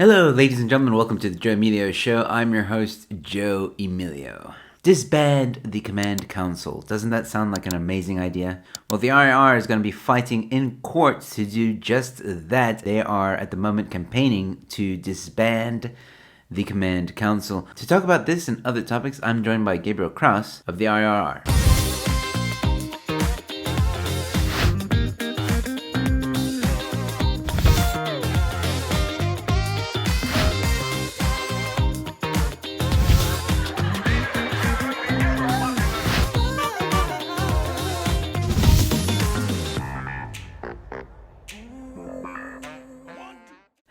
Hello, ladies and gentlemen. Welcome to the Joe Emilio Show. I'm your host, Joe Emilio. Disband the Command Council. Doesn't that sound like an amazing idea? Well, the IRR is going to be fighting in court to do just that. They are at the moment campaigning to disband the Command Council. To talk about this and other topics, I'm joined by Gabriel Crouse of the IRR.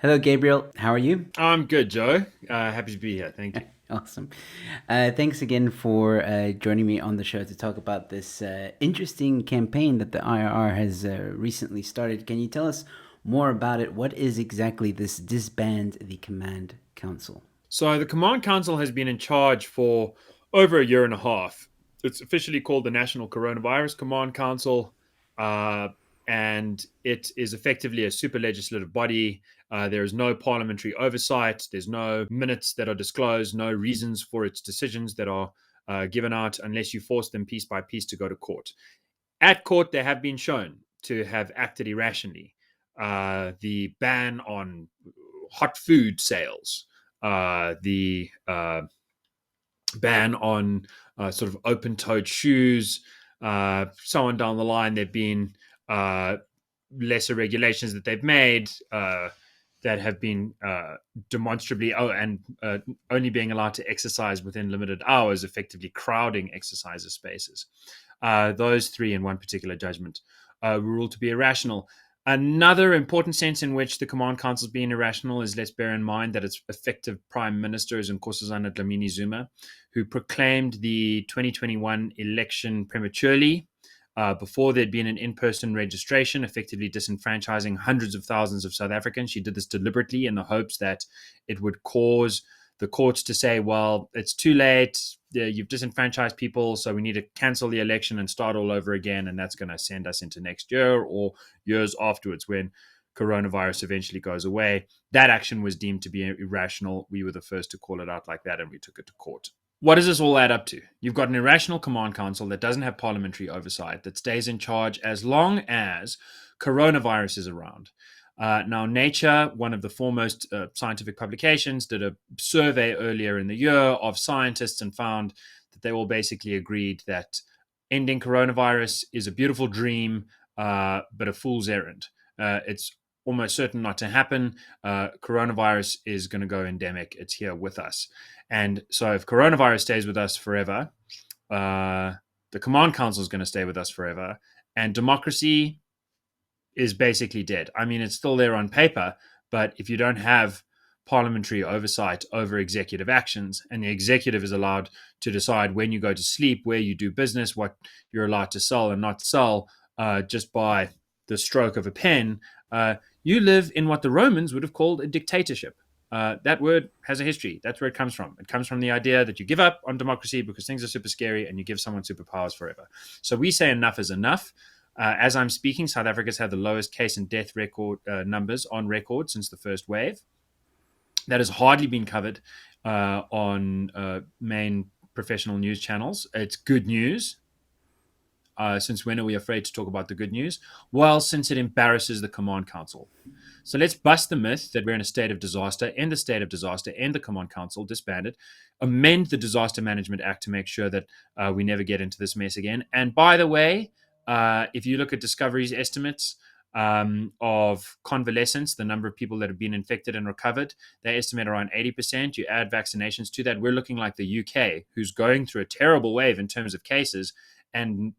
Hello, Gabriel. How are you? I'm good, Joe. Happy to be here. Thank you. Awesome. Thanks again for joining me on the show to talk about this interesting campaign that the IRR has recently started. Can you tell us more about it? What is exactly this Disband the Command Council? So the Command Council has been in charge for over a year and a half. It's officially called the National Coronavirus Command Council, and it is effectively a super legislative body. There is no parliamentary oversight. There's no minutes that are disclosed, no reasons for its decisions that are given out unless you force them piece by piece to go to court. At court, they have been shown to have acted irrationally. The ban on hot food sales, the ban on sort of open-toed shoes, so on down the line. There've been lesser regulations that they've made that have been demonstrably only being allowed to exercise within limited hours, effectively crowding exerciser spaces. Those three in one particular judgment were ruled to be irrational. Another important sense in which the Command Council is being irrational is, let's bear in mind that its effective Prime Minister is Nkosazana Dlamini-Zuma, who proclaimed the 2021 election prematurely before there'd been an in-person registration, effectively disenfranchising hundreds of thousands of South Africans. She did this deliberately in the hopes that it would cause the courts to say, well, it's too late. You've disenfranchised people, so we need to cancel the election and start all over again. And that's going to send us into next year or years afterwards when coronavirus eventually goes away. That action was deemed to be irrational. We were the first to call it out like that, and we took it to court. What does this all add up to? You've got an irrational command council that doesn't have parliamentary oversight, that stays in charge as long as coronavirus is around. Now, Nature, one of the foremost scientific publications, did a survey earlier in the year of scientists and found that they all basically agreed that ending coronavirus is a beautiful dream, but a fool's errand. It's almost certain not to happen. Coronavirus is going to go endemic. It's here with us. And so if coronavirus stays with us forever, the Command Council is going to stay with us forever. And democracy is basically dead. I mean, it's still there on paper, but if you don't have parliamentary oversight over executive actions, and the executive is allowed to decide when you go to sleep, where you do business, what you're allowed to sell and not sell, just by the stroke of a pen, you live in what the Romans would have called a dictatorship. That word has a history. That's where it comes from. It comes from the idea that you give up on democracy because things are super scary and you give someone superpowers forever. So we say enough is enough. As I'm speaking, South Africa's had the lowest case and death record numbers on record since the first wave. That has hardly been covered on main professional news channels. It's good news. Since when are we afraid to talk about the good news? Well, since it embarrasses the Command Council. So let's bust the myth that we're in a state of disaster, end the state of disaster, end the Command Council, disband it, amend the Disaster Management Act to make sure that we never get into this mess again. And by the way, if you look at Discovery's estimates of convalescence, the number of people that have been infected and recovered, they estimate around 80%. You add vaccinations to that, we're looking like the UK, who's going through a terrible wave in terms of cases and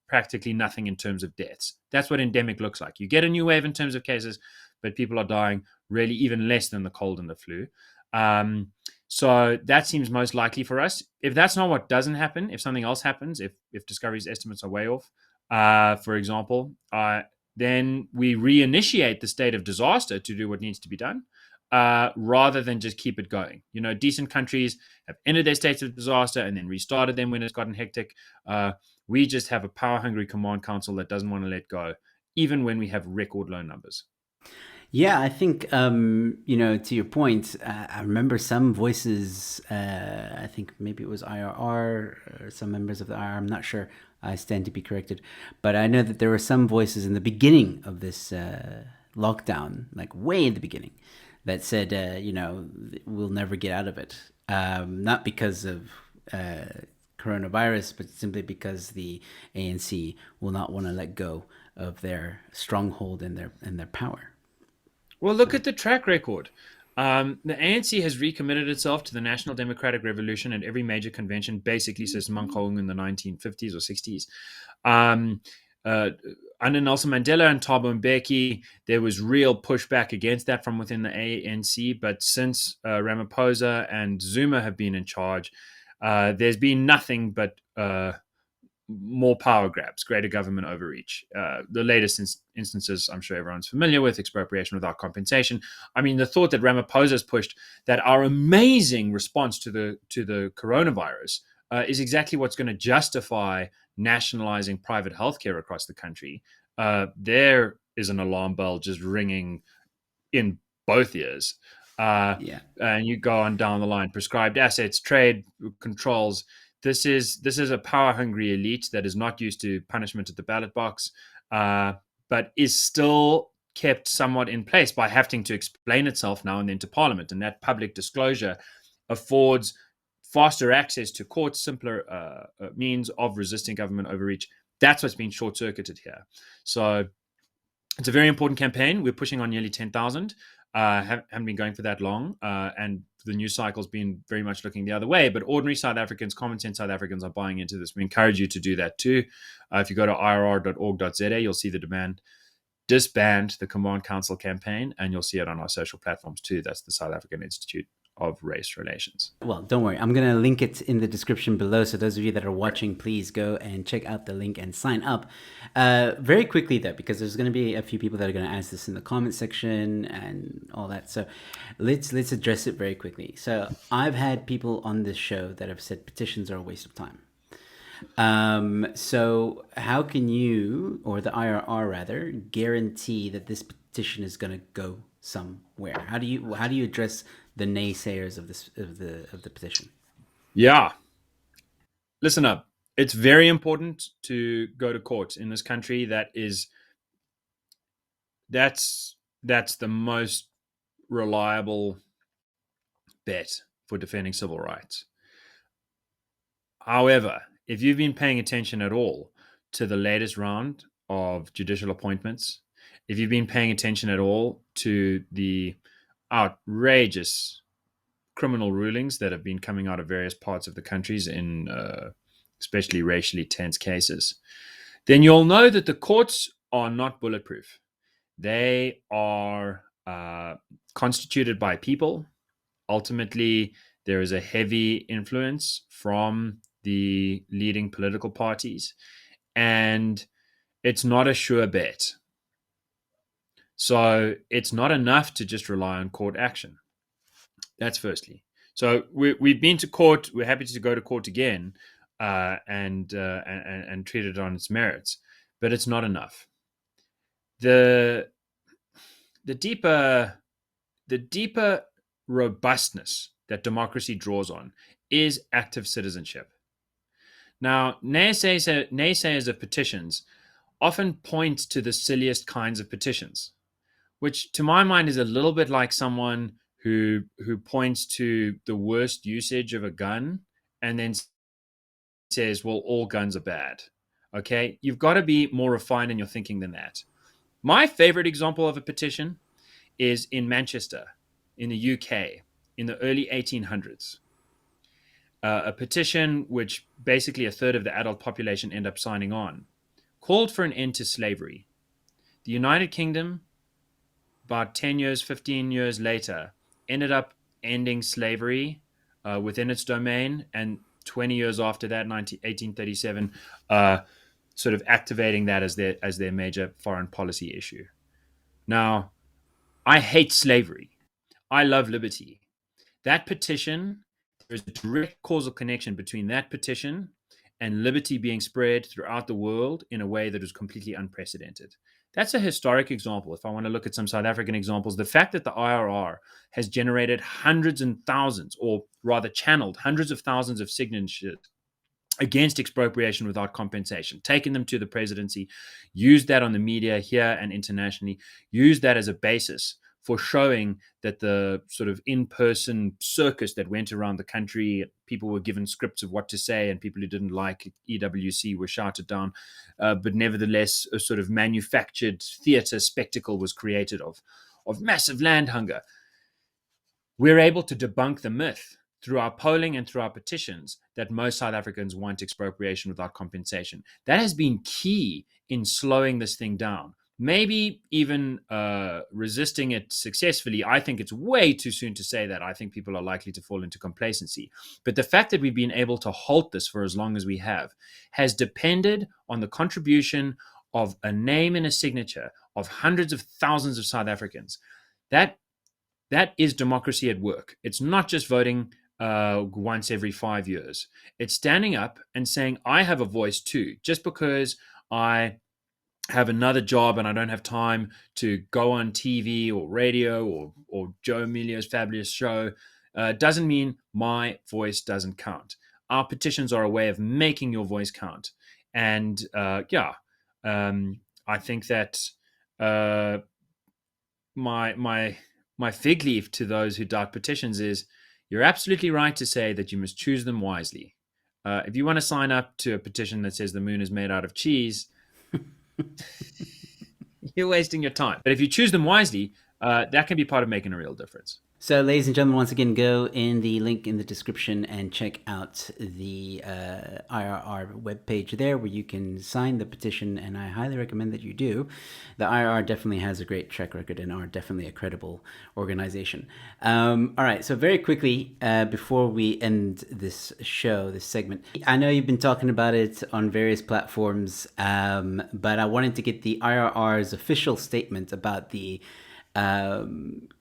practically nothing in terms of deaths. That's what endemic looks like. You get a new wave in terms of cases, but people are dying really even less than the cold and the flu. So that seems most likely for us. If that's not what doesn't happen, if something else happens, if Discovery's estimates are way off, for example, then we reinitiate the state of disaster to do what needs to be done, rather than just keep it going. You know, decent countries have ended their states of disaster and then restarted them when it's gotten hectic. We just have a power-hungry command council that doesn't want to let go, even when we have record low numbers. Yeah, I think to your point, I remember some voices. I think maybe it was IRR or some members of the IRR. I'm not sure. I stand to be corrected, but I know that there were some voices in the beginning of this lockdown, like way in the beginning, that said, we'll never get out of it. Not because of coronavirus, but simply because the ANC will not want to let go of their stronghold and their power. Well, look So at the track record. The ANC has recommitted itself to the National Democratic Revolution at every major convention, basically since Mangaung in the 1950s or 60s. Um, uh, Under Nelson Mandela and Thabo Mbeki, there was real pushback against that from within the ANC. But since Ramaphosa and Zuma have been in charge, there's been nothing but more power grabs, greater government overreach. The latest instances, I'm sure everyone's familiar with, expropriation without compensation. I mean, the thought that Ramaphosa has pushed, that our amazing response to the coronavirus is exactly what's going to justify nationalizing private healthcare across the country. There is an alarm bell just ringing in both ears. yeah, And you go on down the line: prescribed assets, trade controls. This is a power hungry elite that is not used to punishment at the ballot box, uh, but is still kept somewhat in place by having to explain itself now and then to Parliament. And that public disclosure affords faster access to courts, simpler means of resisting government overreach. That's what's been short circuited here. So it's a very important campaign. We're pushing on nearly 10,000. Haven't been going for that long, and the news cycle's been very much looking the other way. But ordinary South Africans, common sense South Africans, are buying into this. We encourage you to do that too. If you go to irr.org.za, you'll see the demand disband the Command Council campaign, and you'll see it on our social platforms too. That's the South African Institute of Race Relations. well, don't worry. I'm going to link it in the description below. So those of you that are watching, please go and check out the link and sign up. Very quickly, though, because there's going to be a few people that are going to ask this in the comment section and all that. So let's address it very quickly. So I've had people on this show that have said petitions are a waste of time. So how can you, or the IRR rather, guarantee that this petition is going to go somewhere? How do you address the naysayers of the petition? Yeah, listen up. It's very important to go to court in this country. That's the most reliable bet for defending civil rights. However, if you've been paying attention at all to the latest round of judicial appointments, if you've been paying attention at all to the outrageous criminal rulings that have been coming out of various parts of the countries in especially racially tense cases, then you'll know that the courts are not bulletproof. They are constituted by people. Ultimately, there is a heavy influence from the leading political parties, and it's not a sure bet. So it's not enough to just rely on court action. That's firstly. So we've been to court. We're happy to go to court again and treat it on its merits, but it's not enough. The the deeper robustness that democracy draws on is active citizenship. Now, naysayers of petitions often point to the silliest kinds of petitions, which to my mind is a little bit like someone who points to the worst usage of a gun and then says, well, all guns are bad. Okay, you've got to be more refined in your thinking than that. My favorite example of a petition is in Manchester, in the UK, in the early 1800s. A petition which basically a third of the adult population end up signing on called for an end to slavery. The United Kingdom, about 10 years, 15 years later, ended up ending slavery within its domain, and 20 years after that, 1837, sort of activating that as their major foreign policy issue. Now, I hate slavery. I love liberty. That petition, there's a direct causal connection between that petition and liberty being spread throughout the world in a way that is completely unprecedented. That's a historic example. If I want to look at some South African examples, the fact that the IRR has generated hundreds and thousands, or rather channeled hundreds of thousands of signatures against expropriation without compensation, taken them to the presidency, used that on the media here and internationally, used that as a basis for showing that the sort of in-person circus that went around the country, people were given scripts of what to say, and people who didn't like EWC were shouted down. But nevertheless, a sort of manufactured theater spectacle was created of massive land hunger. We're able to debunk the myth through our polling and through our petitions that most South Africans want expropriation without compensation. That has been key in slowing this thing down. Maybe even resisting it successfully. I think it's way too soon to say that. I think people are likely to fall into complacency. But the fact that we've been able to halt this for as long as we have has depended on the contribution of a name and a signature of hundreds of thousands of South Africans. That is democracy at work. It's not just voting once every 5 years. It's standing up and saying, I have a voice too. Just because I have another job and I don't have time to go on TV or radio or Joe Emilio's fabulous show doesn't mean my voice doesn't count. Our petitions are a way of making your voice count. And I think that my fig leaf to those who doubt petitions is, you're absolutely right to say that you must choose them wisely. If you want to sign up to a petition that says the moon is made out of cheese, you're wasting your time. But if you choose them wisely, that can be part of making a real difference. So, ladies and gentlemen, once again, go in the link in the description and check out the IRR webpage there where you can sign the petition, and I highly recommend that you do. The IRR definitely has a great track record and are definitely a credible organization. All right, so very quickly, before we end this show, this segment, I know you've been talking about it on various platforms, but I wanted to get the IRR's official statement about the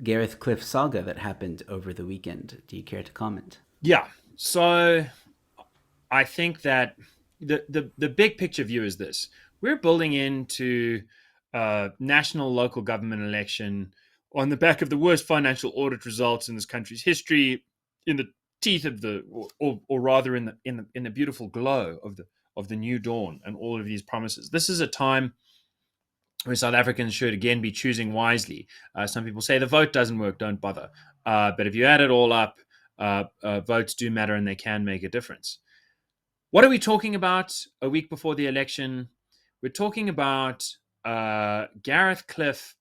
Gareth Cliff saga that happened over the weekend. Do you care to comment? Yeah. So I think that the big picture view is this. We're building into national local government election on the back of the worst financial audit results in this country's history, in the teeth of the, or rather in the beautiful glow of the new dawn and all of these promises. This is a time where South Africans should again be choosing wisely. Some people say the vote doesn't work, don't bother. But if you add it all up, votes do matter and they can make a difference. What are we talking about a week before the election? We're talking about Gareth Cliff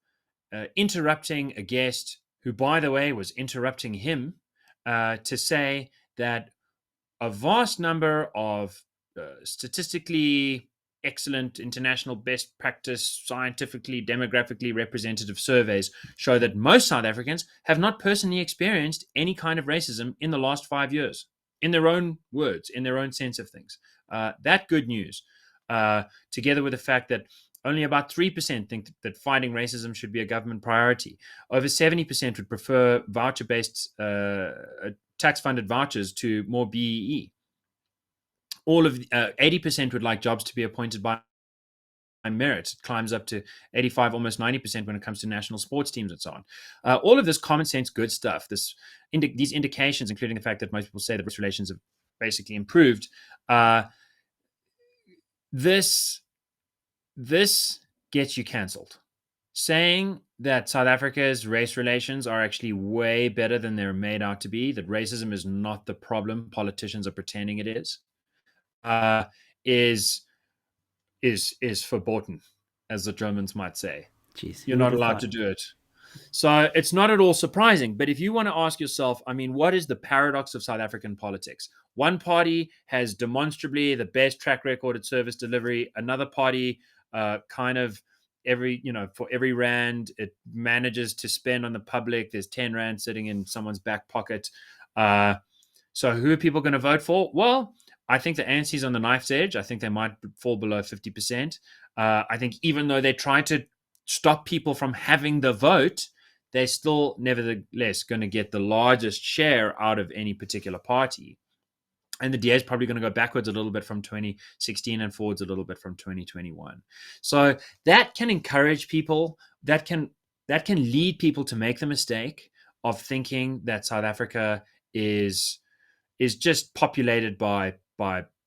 interrupting a guest who, by the way, was interrupting him to say that a vast number of statistically excellent international best practice, scientifically, demographically representative surveys show that most South Africans have not personally experienced any kind of racism in the last 5 years, in their own words, in their own sense of things. That good news, together with the fact that only about 3% think that fighting racism should be a government priority. Over 70% would prefer voucher-based, tax-funded vouchers to more BEE. All of 80% would like jobs to be appointed by merit. It climbs up to 85, almost 90% when it comes to national sports teams and so on. All of this common sense, good stuff. These indications, including the fact that most people say that race relations have basically improved. This gets you cancelled. Saying that South Africa's race relations are actually way better than they're made out to be, that racism is not the problem politicians are pretending it is verboten, as the Germans might say. Jeez, you're not allowed to do it. So it's not at all surprising. But if you want to ask yourself, I mean, what is the paradox of South African politics? One party has demonstrably the best track record at service delivery. Another party kind of for every rand it manages to spend on the public, there's 10 rand sitting in someone's back pocket. So who are people going to vote for? Well, I think the ANC's on the knife's edge. I think they might fall below 50%. I think even though they try to stop people from having the vote, they're still nevertheless going to get the largest share out of any particular party. And the DA is probably going to go backwards a little bit from 2016 and forwards a little bit from 2021. So that can encourage people, that can lead people to make the mistake of thinking that South Africa is just populated by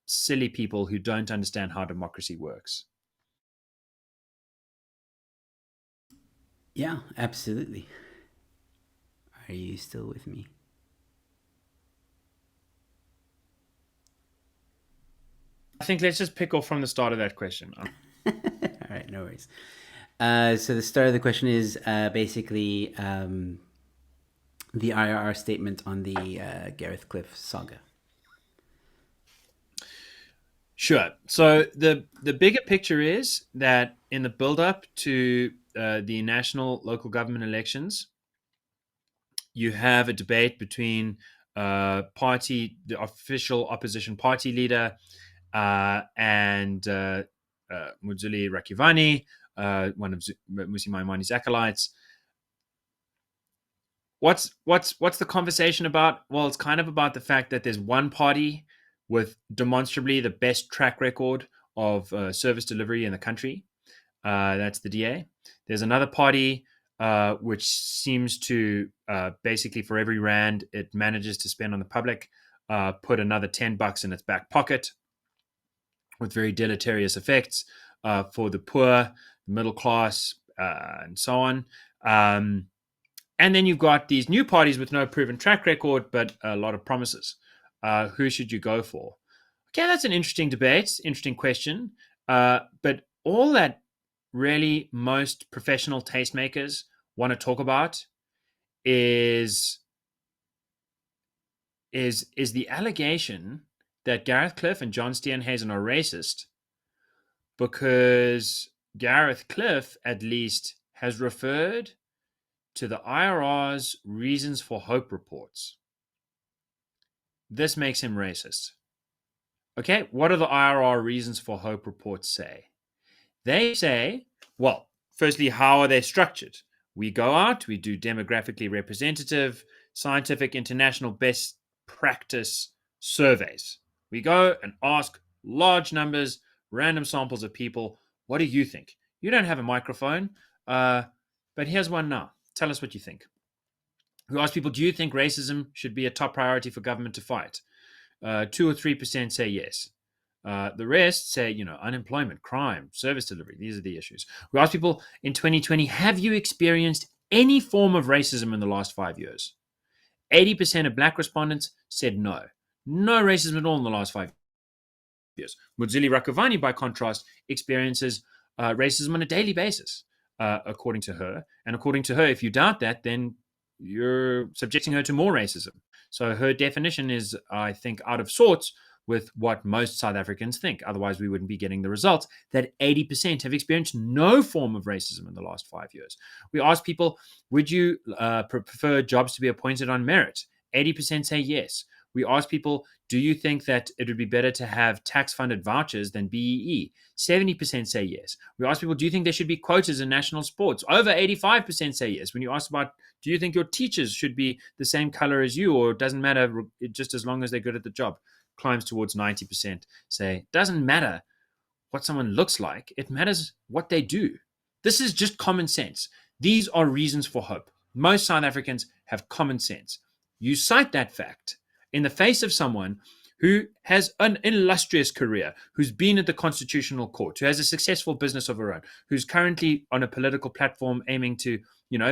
silly people who don't understand how democracy works. Yeah, absolutely. Are you still with me? I think let's just pick off from the start of that question. All right, no worries. So the start of the question is basically the IRR statement on the Gareth Cliff saga. Sure. So the bigger picture is that in the build up to the national local government elections, you have a debate between the official opposition party leader, and Muzili Rakivani, one of Musi Maimani's acolytes. What's the conversation about? Well, it's kind of about the fact that there's one party with demonstrably the best track record of service delivery in the country. That's the DA. There's another party which seems to basically, for every rand it manages to spend on the public, put another $10 in its back pocket, with very deleterious effects for the poor, the middle class, and so on. And then you've got these new parties with no proven track record, but a lot of promises. Who should you go for? Okay, that's an interesting debate, interesting question. But all that really most professional tastemakers want to talk about is the allegation that Gareth Cliff and John Steenhuisen are racist, because Gareth Cliff, at least, has referred to the IRR's Reasons for Hope reports. This makes him racist. Okay, what do the IRR Reasons for Hope reports say? They say, well, firstly, how are they structured? We go out, we do demographically representative, scientific, international best practice surveys. We go and ask large numbers, random samples of people, what do you think? You don't have a microphone, but here's one now. Tell us what you think. We ask people, do you think racism should be a top priority for government to fight? 2 or 3% say yes. The rest say, unemployment, crime, service delivery. These are the issues. We ask people in 2020, have you experienced any form of racism in the last 5 years? 80% of black respondents said no. No racism at all in the last 5 years. Muzili Rakivani, by contrast, experiences racism on a daily basis, according to her. And according to her, if you doubt that, then you're subjecting her to more racism. So her definition is, I think, out of sorts with what most South Africans think. Otherwise, we wouldn't be getting the results that 80% have experienced no form of racism in the last 5 years. We asked people, would you prefer jobs to be appointed on merit? 80% say yes. We asked people, do you think that it would be better to have tax-funded vouchers than BEE? 70% say yes. We asked people, do you think there should be quotas in national sports? Over 85% say yes. When you ask about, do you think your teachers should be the same color as you, or it doesn't matter just as long as they're good at the job? Climbs towards 90%, say, doesn't matter what someone looks like, it matters what they do. This is just common sense. These are reasons for hope. Most South Africans have common sense. You cite that fact in the face of someone who has an illustrious career, who's been at the Constitutional Court, who has a successful business of her own, who's currently on a political platform aiming to,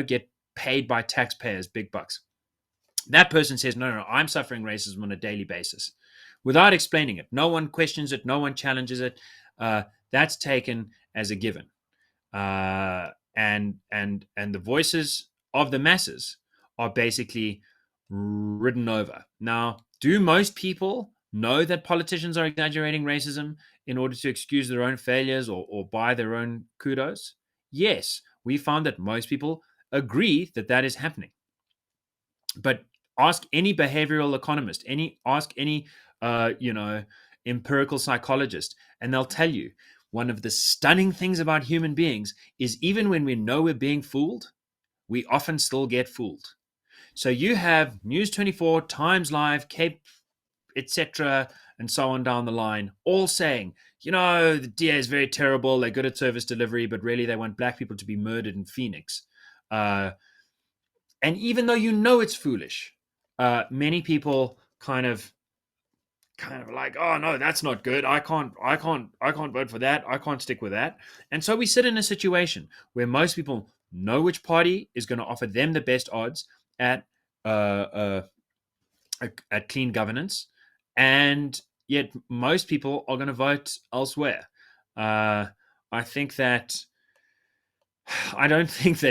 get paid by taxpayers big bucks. That person says, no, I'm suffering racism on a daily basis, without explaining it. No one questions it. No one challenges it. That's taken as a given. And the voices of the masses are basically ridden over. Now, do most people know that politicians are exaggerating racism in order to excuse their own failures or buy their own kudos? Yes, we found that most people agree that that is happening. But ask any behavioral economist, ask any empirical psychologist, and they'll tell you one of the stunning things about human beings is even when we know we're being fooled, we often still get fooled. So you have News 24, Times Live, Cape etc., and so on down the line, all saying, the DA is very terrible. They're good at service delivery, but really they want black people to be murdered in Phoenix. And even though it's foolish, many people kind of like, oh no, that's not good. I can't vote for that. I can't stick with that. And so we sit in a situation where most people know which party is going to offer them the best odds at clean governance, and yet most people are going to vote elsewhere. I don't think that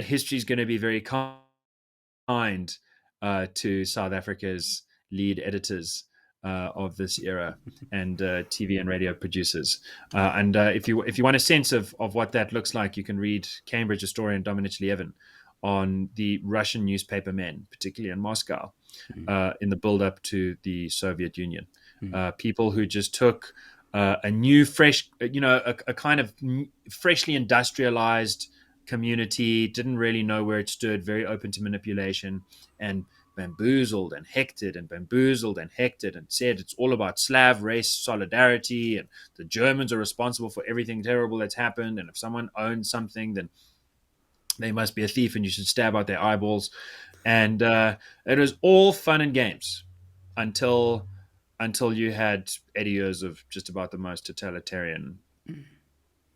history is going to be very kind to South Africa's lead editors of this era and TV and radio producers. And if you want a sense of what that looks like, you can read Cambridge historian Dominic Lieven on the Russian newspaper men, particularly in Moscow, in the build-up to the Soviet Union. People who just took a new, fresh, a kind of freshly industrialized community, didn't really know where it stood, very open to manipulation, and bamboozled and hectored and said it's all about Slav race solidarity, and the Germans are responsible for everything terrible that's happened, and if someone owns something, then they must be a thief and you should stab out their eyeballs. And it was all fun and games until you had 80 years of just about the most totalitarian,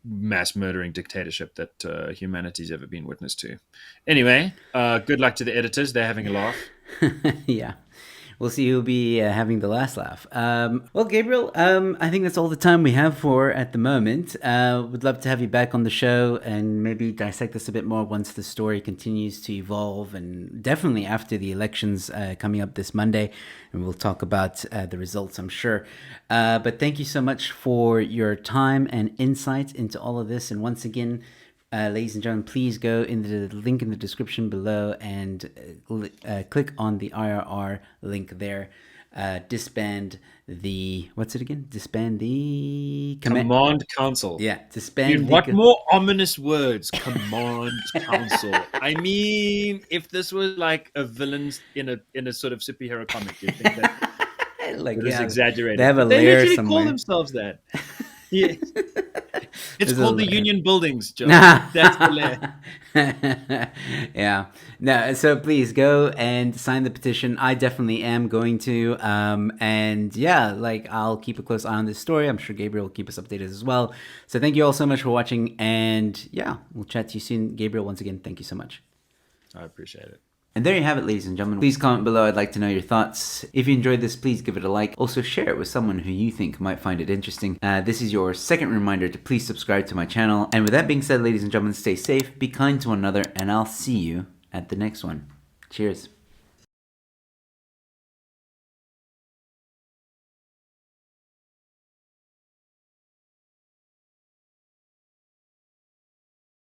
mass murdering dictatorship that humanity's ever been witness to. Anyway, good luck to the editors. They're having a laugh. Yeah. We'll see who'll be having the last laugh. Well, Gabriel, I think that's all the time we have for at the moment. Would love to have you back on the show and maybe dissect this a bit more once the story continues to evolve, and definitely after the elections coming up this Monday. And we'll talk about the results, I'm sure. But thank you so much for your time and insight into all of this. And once again, ladies and gentlemen, please go in the link in the description below and click on the IRR link there. Disband the, what's it again? Disband the Command Council. Yeah, disband. Dude, what more ominous words? Command Council. I mean, if this was like a villain in a sort of superhero comic, you'd think that it was exaggerated. They have a layer literally somewhere. call themselves that. Yeah. It's called the Union Buildings, Joe. That's the layer. Yeah. No, so please go and sign the petition. I definitely am going to. And yeah, I'll keep a close eye on this story. I'm sure Gabriel will keep us updated as well. So thank you all so much for watching. And yeah, we'll chat to you soon. Gabriel, once again, thank you so much. I appreciate it. And there you have it, ladies and gentlemen. Please comment below. I'd like to know your thoughts. If you enjoyed this, please give it a like. Also, share it with someone who you think might find it interesting. This is your second reminder to please subscribe to my channel. And with that being said, ladies and gentlemen, stay safe, be kind to one another, and I'll see you at the next one. Cheers.